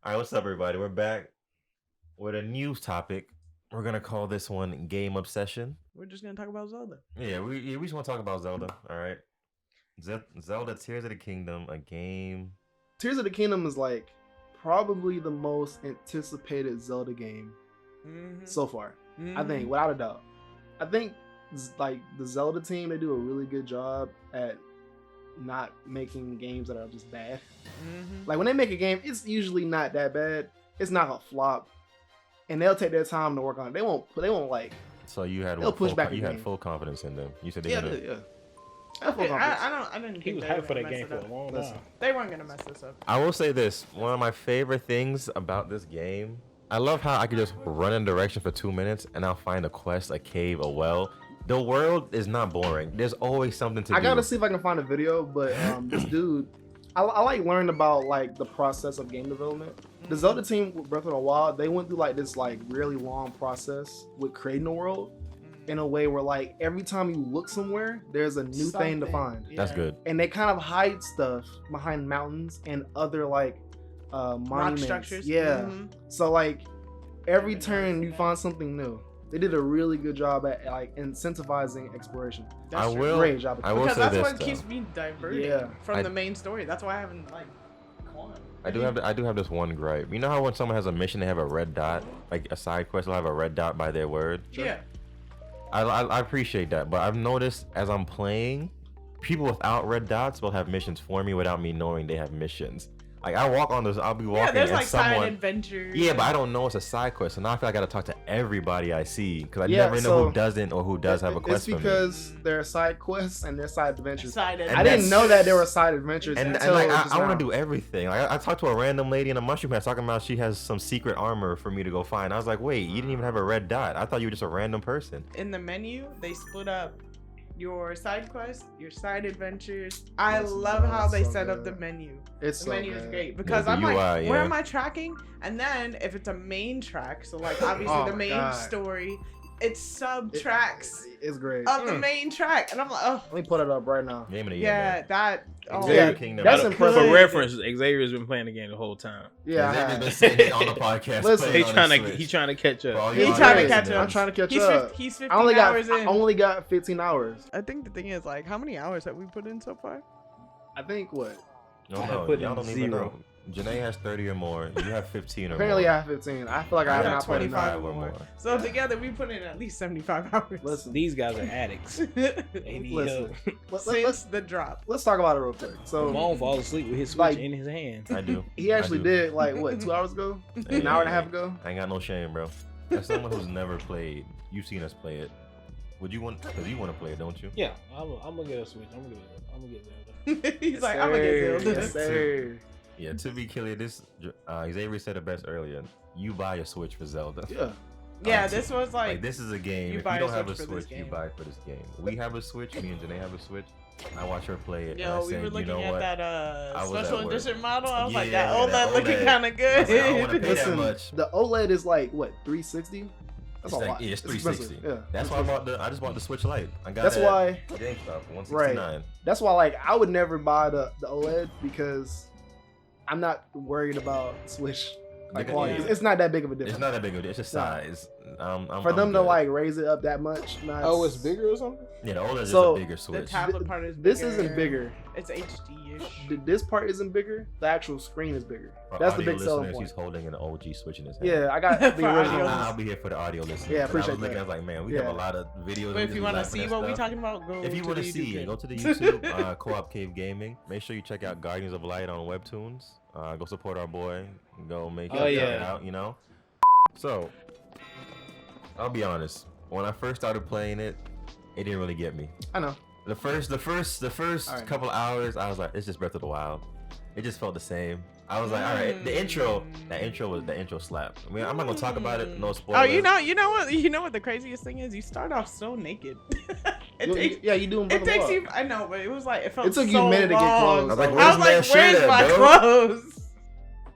All right, what's up, everybody? We're back with a new topic. We're gonna call this one "Game Obsession." We're just gonna talk about Zelda. Yeah, we just want to talk about Zelda. All right, Zelda: Tears of the Kingdom, a game. Tears of the Kingdom is like probably the most anticipated Zelda game so far. I think, without a doubt. I think like the Zelda team, they do a really good job at not making games that are just bad. Like when they make a game, it's usually not that bad. It's not a flop, and they'll take their time to work on it. They won't like. So you had They'll push back. You had full confidence in them. You said they Yeah. I have full Okay, confidence. I didn't He think was they were hyped for gonna that mess game it for up. a long Listen. time. They weren't gonna mess this up. I will say this: one of my favorite things about this game. I love how I could just run in a direction for 2 minutes and I'll find a quest, a cave, a well. The world is not boring. There's always something to do. I gotta see if I can find a video, but this dude, I like learned about like the process of game development. The Zelda team with Breath of the Wild, they went through like this like really long process with creating a world in a way where like every time you look somewhere, there's a new thing to find. That's good. And they kind of hide stuff behind mountains and other like monuments. structures. Yeah. So like every turn you find something new. They did a really good job at like incentivizing exploration. That's I true. will. Great job. I will Because say that's this. what though. keeps me diverted Yeah. from I- the main story. That's why I haven't like gone. I do have this one gripe. You know how when someone has a mission, they have a red dot, like a side quest, they'll have a red dot by their word. Yeah. I appreciate that, but I've noticed as I'm playing, people without red dots will have missions for me without me knowing they have missions. Like I walk on this, I'll be walking Yeah, there's and like someone. side adventures. Yeah, but I don't know it's a side quest, so now I feel like I gotta talk to everybody I see because I Yeah, never know so who doesn't or who does have a quest It's for me. because there are side quests and there are side adventures. Side And I didn't adventures. know that there were side adventures And until like just I want now. to do everything. Like I talked to a random lady in a mushroom house talking about she has some secret armor for me to go find. I was like, wait, you didn't even have a red dot. I thought you were just a random person. In the menu, they split up your side quests, your side adventures. I That's- love how that's they so set up good. the menu. It's The so menu is good. great because the I'm like, UI, where yeah. am I tracking? And then if it's a main track, so like obviously Oh the my main God. story, it subtracts It's great. of the main track, and I'm like, oh Let me put it up right now. Game of the year. yeah, man. that. Oh, Xavier Yeah, Kingdom. that's Good. impressive. For reference, Xavier's been playing the game the whole time. Yeah, I Xavier's have. been sitting on the podcast. Listen, playing He on trying his to Switch. he trying to catch For all up. you He's trying to audience catch listeners. up. I'm trying to catch He's up. He's 15 I hours in. only got 15 hours. I think the thing is like, how many hours have we put in so far? I think what? No, I no, put y'all in don't even 0. know. Janae has 30 or more. You have 15 or Apparently more. I have 15. I feel like I I have got not played 25 enough. or more. more. So together we put in at least 75 hours. Listen, These guys are addicts. They need Listen. help. Since the drop. let's talk about it real quick. So Ramon falls asleep with his switch Like- in his hand. I do. he actually I do. did like what 2 hours ago, Hey, an hour and a half ago. I ain't got no shame, bro. As someone who's never played, you've seen us play it. Would you want? Because you want to play it, don't you? Yeah, I'm gonna get a switch. I'm gonna get Zelda. He's Yes, like, I'm gonna get sir. Zelda. Yes, sir. Yeah. To be clear, this Xavier said it best earlier. You buy a Switch for Zelda. Yeah. Yeah, this was Like like, this is a game. you If buy you a don't have a Switch for this Switch, you game. buy it for this game. We have a Switch. Me and Janae have a Switch. I watch her play it. and I yo, we said, were looking you know at what? that I was special at work. edition model. I was like, Yeah, that OLED that looking OLED. kind of I good. said, I don't wanna pay that Listen, much. the OLED is like what 360. That's It's a like, lot. yeah, it's expensive. 360. Yeah. That's why I just bought the Switch Lite. I got That's it why. at GameStop for $169. That's why like I would never buy the OLED because I'm not worried about Switch like Yeah. quality. It's not that big of a difference. It's not that big of a deal. It's just No. size. For them to good. like raise it up that much. Nah, Oh, it's bigger or something? Yeah, the OLED is So, a bigger The Switch. tablet part is This bigger. isn't bigger. It's HD-ish. This part isn't bigger. The actual screen is bigger. For That's the audio big selling listeners, point. He's holding an OG Switch in his hand. Yeah, I got For the audio original. listeners. I'll be here for the audio listeners. Yeah, And appreciate I was looking, that. I was like, man, we Yeah. have a lot of videos. But if you want to like see that what we're stuff. talking about, go If you to want the to see YouTube it, go channel. to the YouTube, Co-op Cave Gaming. Make sure you check out Guardians of Light on Webtoons. Go support our boy. Go make Oh, it yeah. out, you know? So, I'll be honest. When I first started playing it, it didn't really get me. I know. The first All right. couple hours, I was like, it's just Breath of the Wild. It just felt the same. I was like, all right, the intro slapped. I mean, I'm not gonna talk about it, no spoilers. Oh, you know what the craziest thing is? You start off so naked. You do them. It takes you. I know, but it was like it felt. It took you so a minute to get long. clothes. I was like, I was like, where's where's that my shirt at, clothes?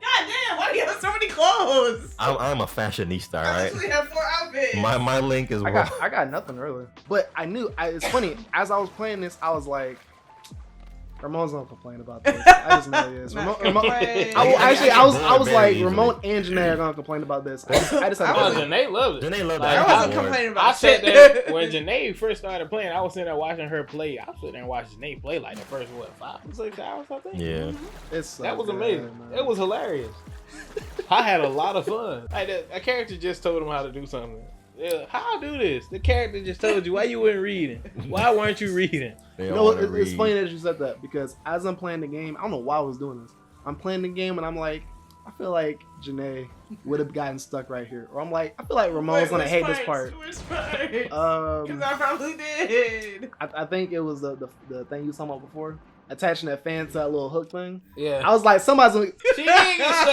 God damn! Why do you have so many clothes? I'm a fashionista, all I right? literally have 4 outfits. My link is I got nothing really. But I knew. It's funny. As I was playing this, I was like, Ramon's gonna complain about this. I just know he is. I was like, Ramon and Janae are gonna complain about this. I just had to Janae loved it. Janae loved I that. wasn't complaining about I shit. said that when Janae first started playing, I was sitting there watching her play. I was sitting there watching Janae play like the first 5 or 6 hours, I think. Yeah. It's so That was good, amazing. man. It was hilarious. I had a lot of fun. Like a character just told him how to do something. Yeah, how I do this? The character just told you. Why you weren't reading? Why weren't you reading? You know, it's funny that you said that because as I'm playing the game, I don't know why I was doing this. I'm playing the game and I'm like, I feel like Janae would have gotten stuck right here, or I'm like, I feel like Ramon's gonna hate this part. Which part? Because I probably did. I think it was the thing you was talking about before. Attaching that fan to that little hook thing. Yeah. I was like, somebody's gonna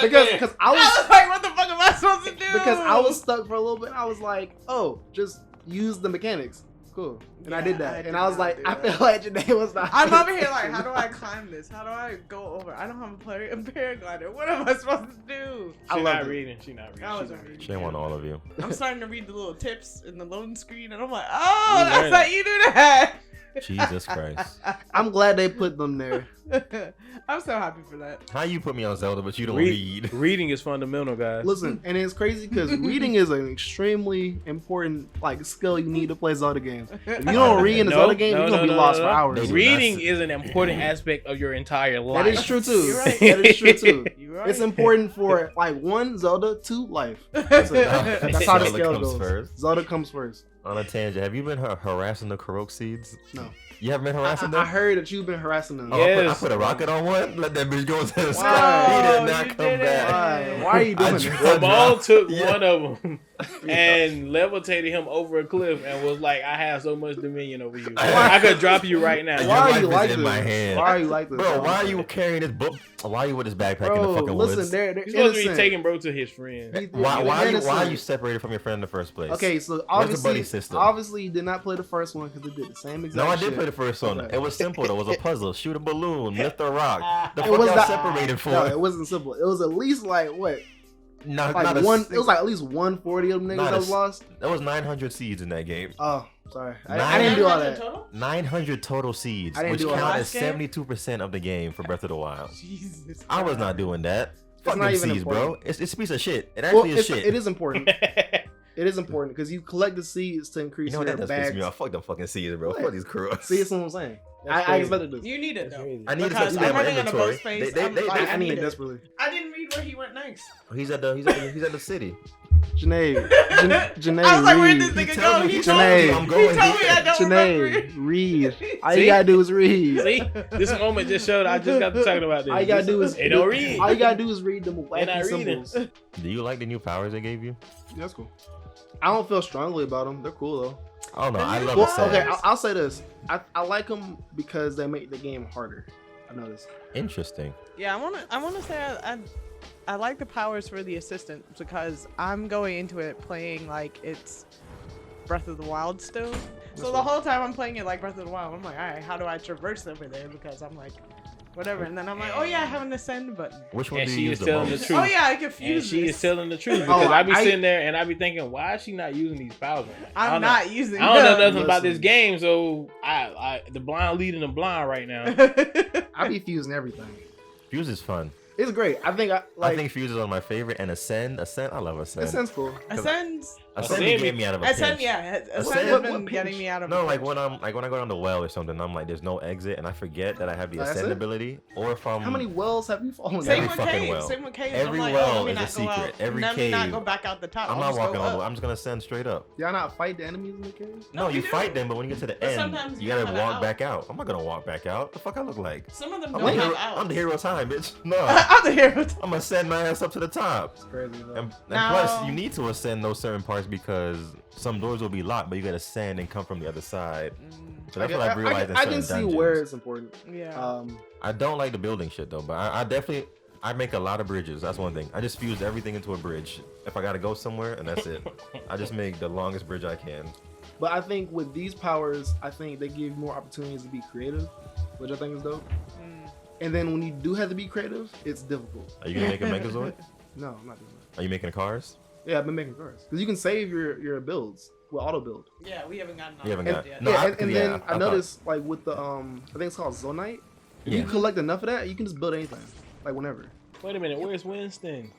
because I was like, what the fuck am I supposed to do? Because I was stuck for a little bit. I was like, oh, just use the mechanics. Cool. And I did that. And I was like, I feel like Janae was not. I'm over here like, how do I climb this? How do I go over? I don't have a paraglider. What am I supposed to do? She's not reading. She not reading. I wasn't reading. Shame on all of you. I'm starting to read the little tips in the loading screen, and I'm like, oh, that's how you do that. Jesus Christ. I'm glad they put them there. I'm so happy for that. How you put me on Zelda, but you don't read? Reading is fundamental, guys. Listen, and it's crazy because reading is an extremely important skill you need to play Zelda games. If you don't read in a Zelda game, you're gonna be lost for hours. Reading is an important aspect of your entire life. That is true too. You're right. That is true too. You're right. It's important for 1, Zelda, 2, life. That's how the scale goes. First. Zelda comes first. On a tangent, have you been harassing the Korok seeds? No. You haven't been harassing them? I heard that you've been harassing them. Oh, Yes. I put a rocket on one. Let that bitch go to the Wow. sky. He did You not come did it. back. Why are you doing I this? tried- Ramon took Yeah. one of them and levitated him over a cliff and was like, I have so much dominion over you. I could drop you right now. Your Why are life you is like in this? my hand. Why are you like this? Bro, why are you carrying this book? Why are you with this backpack in the Bro, fucking listen, woods? they're You're supposed to be innocent. taking bro to his friend. Why are you separated from your friend in the first place? Okay, so Where's the buddy system? obviously you did not play the first one because it did the same exact No, I shit. did play the first one. Okay. It was simple. Though. It was a puzzle. Shoot a balloon, lift a rock. The It fuck was y'all not- separated for? No, it wasn't simple. It was at least what? Not Like a one. six- It was like at least 140 of them niggas Not that a was s- lost. There was 900 seeds in that game. Oh, sorry. I Nine- didn't do all that. Total? 900 total seeds, I didn't which do all count that. as 72% of the game for Breath of the Wild. Jesus. I was not doing that. Fuck not them even seeds, bro. important. It's a piece of shit. It Well, actually is shit. it is important. It is important because you collect the seeds to increase You know what, your that does piss bags. me off. Fuck them fucking seeds, bro. What? Fuck these crews. See, that's what I'm saying. That's I crazy. expected this. You need it That's though. crazy. I need to Because do I'm that in my running on a inventory. boat space. They- I'm they- like, they- I need it it. desperately. I didn't read where he went next. He's at the city. Janae, Janae, I was like, where'd read. this nigga He go? told me- He he told told me me. I'm He going told me I don't Janae, remember. read. All See? you gotta do is read. See, this moment just showed I just got to talking about this. All you gotta do is They don't read. All you gotta do is read them They're not wacky reading. symbols. Do you like the new powers they gave you? That's cool. I don't feel strongly about them. They're cool though. I don't know. I love Well, the okay, sounds. I'll say this. I like them because they make the game harder. I noticed. Interesting. Yeah, I wanna say I like the powers for the assistant because I'm going into it playing like it's Breath of the Wild still. So the whole time I'm playing it like Breath of the Wild, I'm like, all right, how do I traverse over there? Because I'm like, whatever. And then I'm like, oh yeah, I have an ascend button. Which one And do she you is use the telling the most? truth. Oh yeah, I And confused she this. is telling the truth because Oh, I be I- sitting there and I be thinking, why is she not using these powers? I I'm don't know. not using I don't know them. nothing about this Listen. game, so I the blind leading the blind right now. I be fusing everything. Fuse is fun. It's great. I think I think Fuse is one of my favorite. And Ascend, I love Ascend. it sounds cool. Ascends. Ascend Ascend get me out of a Ascend, pinch. yeah. Ascend- Ascend has what been getting pinch? me out of No, a like pinch. when I go down the well or something, I'm like, there's no exit, and I forget that I have the That's Ascend it? ability. Or if I'm How many wells have you fallen Same Every with fucking caves. well. Same with caves. Every I'm like, well oh, let me is a not go secret. out. Every Let me not cave. go back out the top. I'm I'll not just walking go all the way. up. I'm just gonna ascend straight up. Y'all not fight the enemies in the cave? No, No, you we fight do. them, but when you get to the But end, sometimes you you gotta gotta walk out. back out. I'm not gonna walk back out. The fuck I look like? Some of them I'm don't the have hero- outs. I'm the hero of time, bitch. No, I'm the hero. I'm gonna send my ass up to the top. It's crazy, bro. And No. plus, you need to ascend those certain parts because some doors will be locked, but you gotta ascend and come from the other side. So that's what I've realized in I certain can see dungeons. where it's important. Yeah. I don't like the building shit though, but I definitely I make a lot of bridges. That's one thing. I just fuse everything into a bridge. If I gotta go somewhere, and that's it. I just make the longest bridge I can. But I think with these powers, I think they give you more opportunities to be creative, which I think is dope. And then when you do have to be creative, it's difficult. Are you gonna make a Megazord? No, I'm not doing that. Are you making cars? Yeah, I've been making cars because you can save your builds with auto build. Yeah, we haven't gotten You haven't on got- that yet. No, yeah, I- and yeah, then I I thought- noticed like with the I think it's called Zonite. If you collect enough of that, you can just build anything, like whenever. Wait a minute, where's Winston?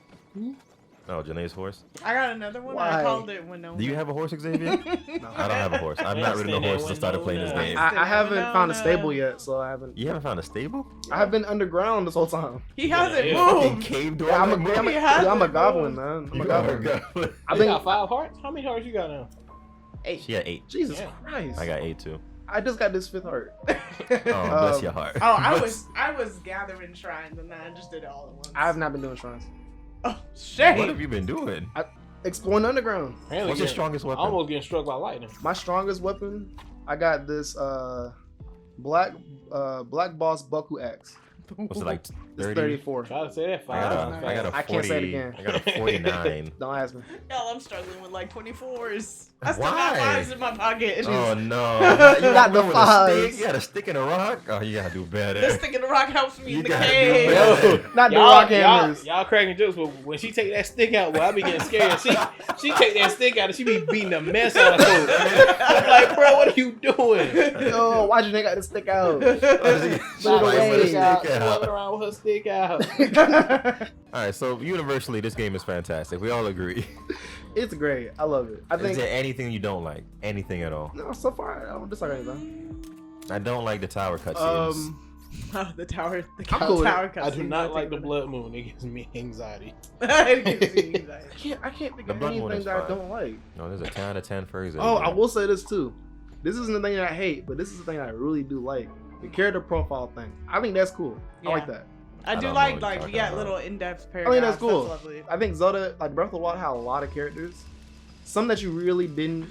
Oh, Janae's horse. I got another one. Why? I called it when no one. Do you have a horse, Xavier? No. I don't have a horse. I've not ridden a horse since I started playing this game. I haven't found a stable yet, so I haven't. You haven't found a stable? I have been underground this whole time. He hasn't Fucking moved. cave door. Yeah, I'm He hasn't a goblin, moved. man. I'm a You are a goblin. goblin. I You think. got 5 hearts? How many hearts you got now? 8. She got 8. Jesus Yeah. Christ. I got 8 too. I just got this 5th heart. Oh, bless your heart. Oh, I was gathering shrines and then I just did it all at once. I have not been doing shrines. Oh shit! What have you been doing? Exploring the underground. Apparently What's your getting- strongest weapon? Almost getting struck by lightning. My strongest weapon, I got this black boss Buku axe. What's it like? It's 30? 34. Try to say that I got 5 a, I got a 40. I can't say it again. I got a 49. Don't ask me. Hell, I'm struggling with like 24s. I still Why? got 5s in my pocket. Oh no! You got the with a fives. stick? You got a stick in a rock? Oh, you gotta do better. The stick in the rock helps me You in the gotta do cave. better. Yo, Not the rock hammers. y'all cracking jokes, but when she take that stick out, well, I be getting scared. She take that stick out and she be beating the mess out of folks. I'm like, bro, what are you doing? Yo, why'd you nigga got to stick out? Put it away. Walking around with her stick out. All right, so universally, this game is fantastic. We all agree. It's great. I love it. I Is think. there anything you don't like? Anything at all? No, so far I don't dislike anything. I don't like the tower cutscenes. Oh, the tower. The I'm cool with tower it. I do cutscene, not I like think the blood moon. It gives me anxiety. it gives me anxiety. I can't think The of blood moon anything is that I fine. don't like. No, there's a 10 out of 10 for example. Oh, I will say this too. This isn't the thing that I hate, but this is the thing I really do like. The character profile thing. I think that's cool. I like Yeah. that. I do don't know like what you're we talking got about. little in-depth I paragraphs. think that's cool. lovely. I think Zelda, like Breath of the Wild, had a lot of characters. Some that you really didn't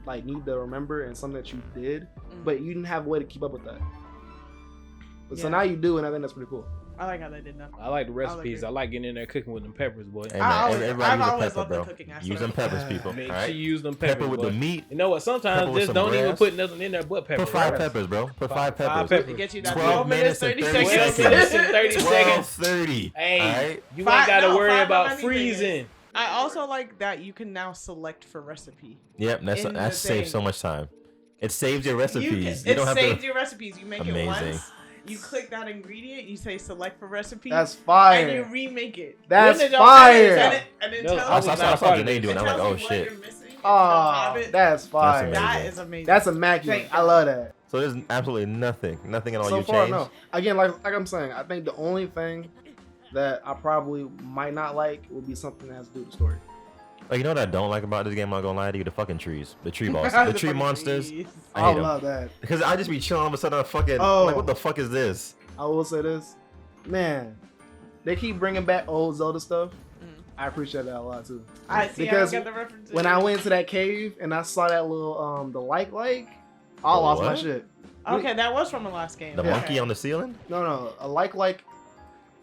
like need to remember, and some that you did, but you didn't have a way to keep up with that. But So Yeah. now you do, and I think that's pretty cool. I like how they did that. I like the recipes. it. I like getting in there cooking with them peppers, boy. Hey, man, I've everybody use a always pepper, loved the bro. cooking Use them aspect. peppers, people. Man, All right? she used them peppers, Pepper with boy. the meat. You know what? Pepper Sometimes with just some don't even grass. put nothing in there but pepper. Put 5 right? peppers, bro. Put 5 Five peppers. peppers. To get you that 12 minutes and 30 seconds. seconds. 30 seconds. 30. Hey, Alright? you Five- ain't got to no, worry five about of anything freezing. I also like that you can now select for recipe. Yep, In that the saves so thing. much time. It saves your recipes. It don't have saves to. your recipes. You make Amazing. it once. You click that ingredient. You say select for recipe. That's and you fire. remake it. That's When did y'all say fire. that? And it No, tells I was you- I not saw part of Janae it. doing. it I'm like, tells oh you what shit. you're missing if you don't Oh, have it. that's fire. amazing. That is amazing. That's immaculate. Thank you. I love that. So there's absolutely nothing at all So you far, changed. no. Again, like I'm saying, I think the only thing that I probably might not like would be something that has to do with the story. Like, you know what I don't like about this game? I'm not gonna lie to you. The fucking trees, the tree boss, the tree fucking monsters. trees. I I hate them love that. because I just be chilling. All of a sudden, I fucking Oh. like, what the fuck is this? I will say this, man. They keep bringing back old Zelda stuff. Mm. I appreciate that a lot too. I see. Because I don't get the references. When I went into that cave and I saw that little the like, I lost my What? shit. Okay, that was from the last game. The Okay. monkey on the ceiling? No, a like.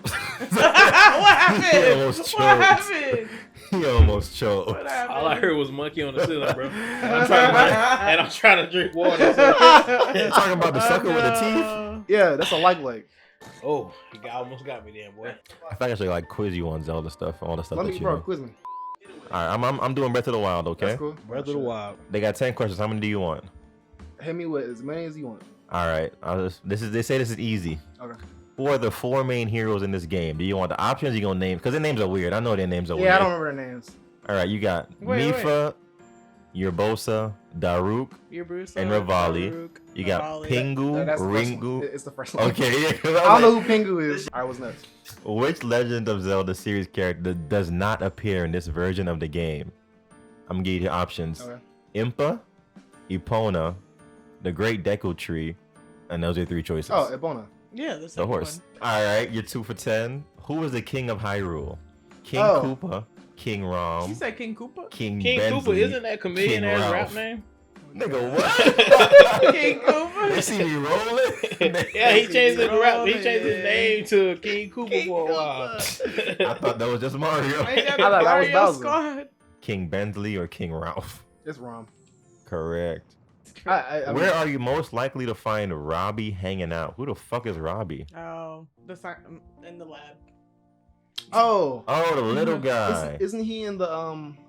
What happened? He almost What choked. happened? He almost choked. What happened? All I heard was monkey on the ceiling, bro. And I'm trying to drink water. So. You talking about the sucker with the teeth? Yeah, that's a like. Oh, you almost got me then, boy. I think I should like quiz you on Zelda stuff, all the stuff Let that me, you bro, know. quiz me. All right, I'm doing Breath of the Wild. Okay. That's cool. Breath of the Wild. They got 10 questions. How many do you want? Hit me with as many as you want. All right. They say this is easy. Okay. Who are the 4 main heroes in this game? Do you want the options? You gonna name? Because their names are weird. I know their names are weird. Yeah, I don't remember their names. All right, you got Wait, Mifa, Urbosa, Daruk, You're Bruce and Rivali. Farouk, You got Rivali. Pingu, That's the first one. Ringu. It's the first one. Okay, yeah. 'cause I I don't was know like, who Pingu is. All right, what's next? which Legend of Zelda series character does not appear in this version of the game? I'm gonna give you the options: Okay. Impa, Epona, the Great Deku Tree, and those are 3 choices. Oh, Epona. Yeah, the the second horse. one. All right, you're 2 for 10. Who is the king of Hyrule? King Oh. Koopa, King Rom, She said King Koopa. King King Bensley. Cooper, isn't that comedian King ass rap Ralph. name? Nigga, what? King They Koopa. see me rolling. Yeah, he changed his rap. He Rolling. changed his name to King Cooper King for a while. I thought that was just Mario. Ain't that I thought that was Mario Bowser. Squad? King Bensley or King Ralph? It's Rom. Correct. I mean, Where are you most likely to find Robbie hanging out? Who the fuck is Robbie? Oh, in the lab. Oh, Oh, the little guy. isn't he in the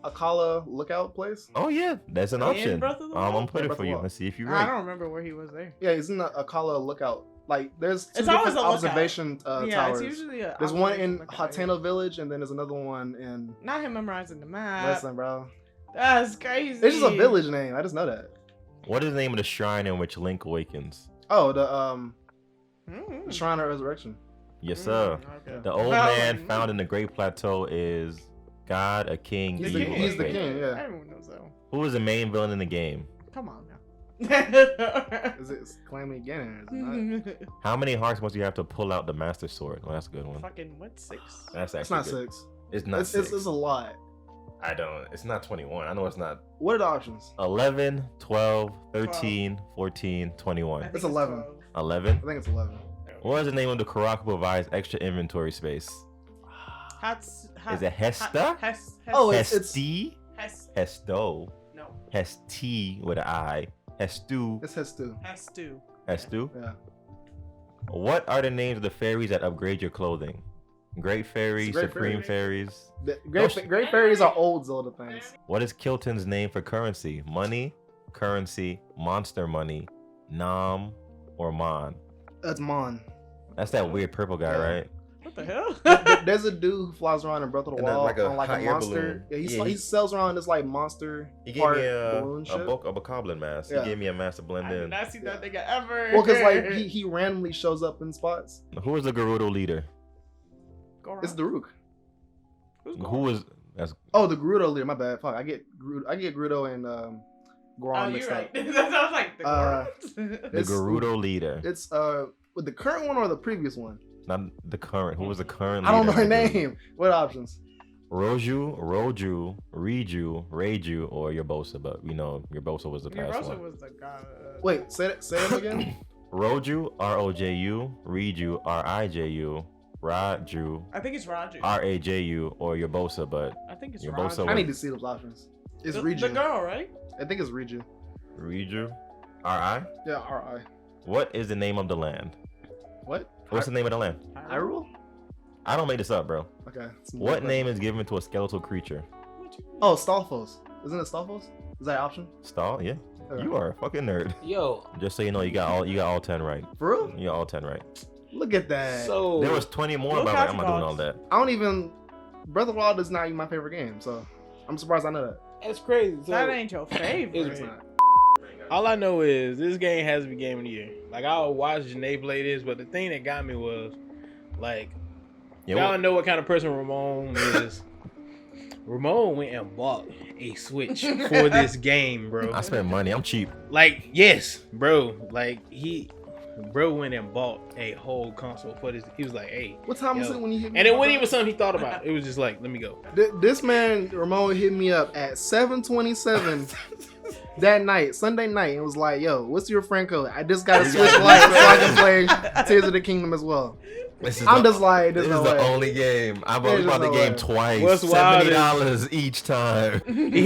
Akala lookout place? Oh yeah, that's an In option. Breath of the I'm Wild? gonna put Yeah, it Breath for of the you. Wild. Let's see if you're I right. don't remember where he was there. Yeah, he's in the Akala lookout Like there's two It's always different a lookout. observation Yeah, towers. it's usually a There's one in observation lookout. Hateno Village, and then there's another one in. Not him memorizing the map. Listen, bro. That's crazy. It's just a village name. I just know that. What is the name of the shrine in which Link awakens? Oh, the Mm. Shrine of Resurrection. Yes, sir. Okay. The old Well, man found in the Great Plateau is God, a king, He's evil, the, he's the fate. king. Yeah. Everyone knows that one. Who is the main villain in the game? Come on now. Is it Calamity Ganon? Or is it not? How many hearts must you have to pull out the Master Sword? Well, that's a good one. Fucking what, 6? That's actually It's not good. 6. It's not It's, 6. it's a lot. I don't. It's not 21. I know it's not. What are the options? 11, 12, 13, 14, 21. It's 11. 11? I think it's 11. What is the name of the Kuraka provides extra inventory space? Is it Hesta? Oh, it's Hesti? Hes. Hesto? No. Hesti with an I. Hestu? It's Hestu. Hestu. Hestu? Yeah. What are the names of the fairies that upgrade your clothing? Great Fairy, Great Supreme Fairy. Fairies. The Great Fairies are old Zelda things. What is Kilton's name for currency? Money, currency, monster money, Nam, or Mon? That's Mon. That's that weird purple guy, Yeah. right? What the hell? There's a dude who flies around in Breath of the And then Wild like a on like hot a air monster. balloon. Yeah, Yeah, he sells around this like monster He gave part me balloon shit. a bokoblin mask. Yeah. He gave me a mask to blend I did in. not see that nigga ever. Well, because like he randomly shows up in spots. Who is the Gerudo leader? Goron. It's Daruk. Who's Goron? Who is that's Oh, the Gerudo leader. My bad. Fuck, I get Gerudo and Goron Oh, mixed you're up. right. That sounds like the Gorons. the It's- Gerudo leader? It's with the current one or the previous one. Not the current. Who was the current? I don't know leader her of the name. What options? Roju, Riju, Reiju, or Urbosa, but we know Urbosa was the past Rosa one. was the god. Wait, say it again. Roju, Roju, Riju, Riju, Raju, I think it's Raju. Raju, or Urbosa, but I think it's Urbosa Raju. I need to see those options. It's the Riju. girl, right? I think it's Riju. Riju, Ri. Yeah, R.I. What is the name of the land? What? What's the name of the land? Hyrule? I don't make this up, bro. Okay. What name is given to a skeletal creature? Oh, Stalfos. Isn't it Stalfos? Is that an option? Stall? Yeah. You are a fucking nerd. Yo, Just so you know, you got all 10 right. For real? You got all 10 right. Look at that. so There was 20 more, Look but out I'm for not doing dogs. all that. I don't even. Breath of the Wild is not even my favorite game, so I'm surprised I know that. that's crazy. So, That ain't your favorite. It's not. all I know is this game has to be game of the year. Like I'll watch Janae play this, but the thing that got me was like Yeah, y'all what- know what kind of person Ramon is. Ramon went and bought a Switch for this game, bro. I spent money. I'm cheap. Like, yes, bro. Like bro went and bought a whole console for this. He was like, hey. What time was Yo. it when you hit me? And it up, wasn't bro? even something he thought about. It was just like, let me go. This man Ramon hit me up at 7:27 that night, Sunday night, and was like, "Yo, what's your friend code? I just got a Switch Lite so I can play Tears of the Kingdom as well." I'm just like, this "There's is no the way." only game. I There's bought the no game way. twice. What's wild is- $70 each time. He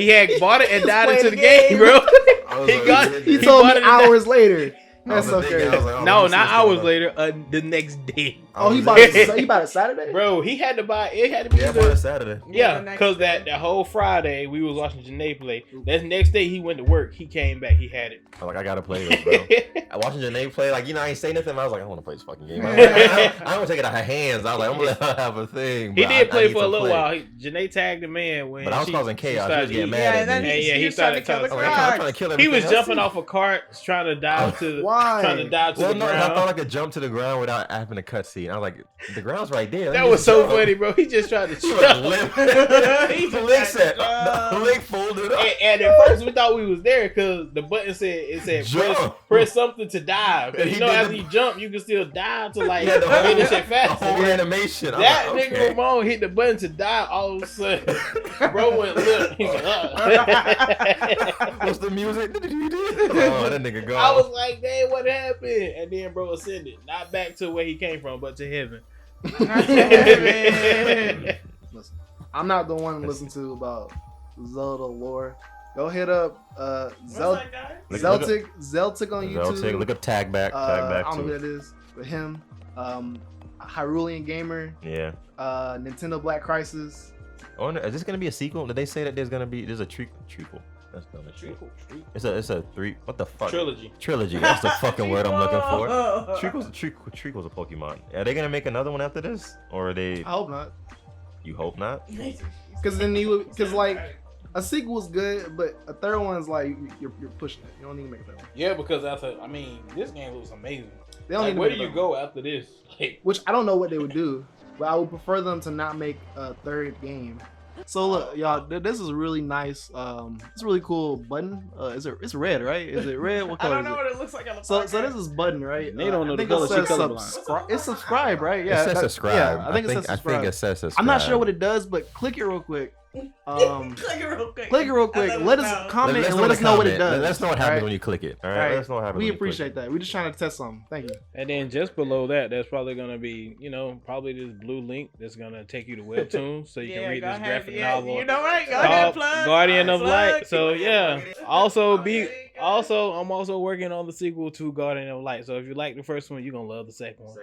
had bought it and died playing into the the game, bro. I was He like, got- shit, He dude. told bought me it and hours later. I was That's thinking, I okay. was like, oh, No, let me see not what's hours going on. later. The next day, Oh, he was bought like- it. He bought it Saturday. bro. He had to buy. It had to be. Yeah, I either- bought it Saturday. Yeah, the next because day. that whole Friday we was watching Janae play. That next day he went to work. He came back. He had it. I'm like, I gotta play this, bro. I watching Janae play, like, I ain't say nothing. I was like, I want to play this fucking game. I don't want to take it out of her hands. I was like, I'm gonna let her have a thing. He but did I play need for a to little play. while. Janae tagged him in when. But I was she- causing she chaos. She started was getting eating. mad Yeah, at and then me. Yeah, he he was trying to started kill the I was like, I'm trying to crocs. kill He was everything jumping else. off a cart, trying to dive to the. Why? Trying to dive to Well, the no, I ground. thought I could jump to the ground without having a cutscene. I was like, the ground's right there. Let That me was just so jump. funny, bro. He just tried to He was jump. limp. He The just leg had set. to The jump. leg folded up. And at first we thought we was there because the button said Jump. press something to dive. And And he you know did after the- you jump, you can still dive to like He had the whole, finish it the faster. whole animation. I'm That like, nigga okay. Ramon hit the button to dive. All of a sudden, bro went limp. He went, What's the music? Oh, that nigga gone. I was like, man, what happened? And then bro ascended, not back to where he came from, but to heaven. Listen, I'm not the one to listen to about Zelda lore. Go hit up What's that guy? Zeltic on YouTube. Zeltic, look up Tag Back. Tag I Back don't know who too. that is, but him. Hyrulean Gamer. Yeah. Nintendo Black Crisis. I wonder, is this gonna be a sequel? Did they say that there's a trequel? That's dumb as shit. Treacle. It's a three. What the fuck? Trilogy. Trilogy. That's the fucking word I'm looking for. Treacle's a Pokemon. Are they gonna make another one after this, or are they? I hope not. You hope not. Because then like a sequel's good, but a third one's like you're pushing it. You don't need to make a third one. Yeah, because this game looks amazing. They don't Like, need to where make do a you third go after this? Like, Which I don't know what they would do, but I would prefer them to not make a third game. So look, y'all, this is a really nice. It's a really cool button. It's red, right? Is it red? What I color don't know is it? what it looks like on the So podcast. this is button, right? They don't know I the think color. it says She colorblind. it's subscribe, right? Yeah, It says subscribe. Yeah, I think it says I subscribe. think it says subscribe. I'm not sure what it does, but click it real quick. Click it real quick. Click it real quick. Let us comment and let us know what it does. Let us know what happens Alright? when you click it. All right. Alright. Let us know what happens. We when you click appreciate it. that. We're just trying to test something. Thank you. and then just below that, there's probably gonna be, probably this blue link that's gonna take you to Webtoons, so you can read go this ahead, graphic yeah, novel You know what? Go ahead, called plug. Guardian of Plug. Light. So yeah. Also Okay, I'm also working on the sequel to Guardian of Light. So if you like the first one, you're gonna love the second one.